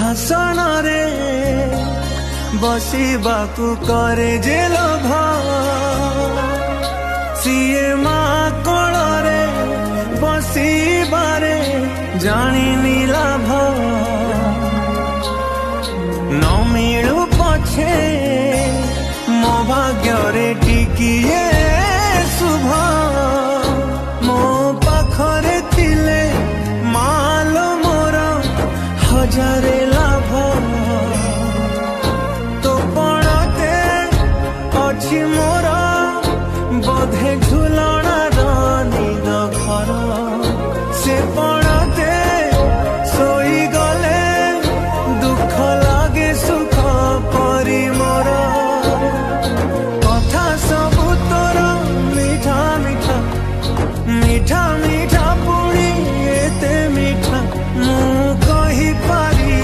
सिंहासन रे बसिबाकू करे जे लोभ सीए माँ कोଳରେ बसिबारे जानिनी लाभ न मिलू पछे मो भाग्य टिकिए शुभ मो पाखरे थिले मालो मोर हजारे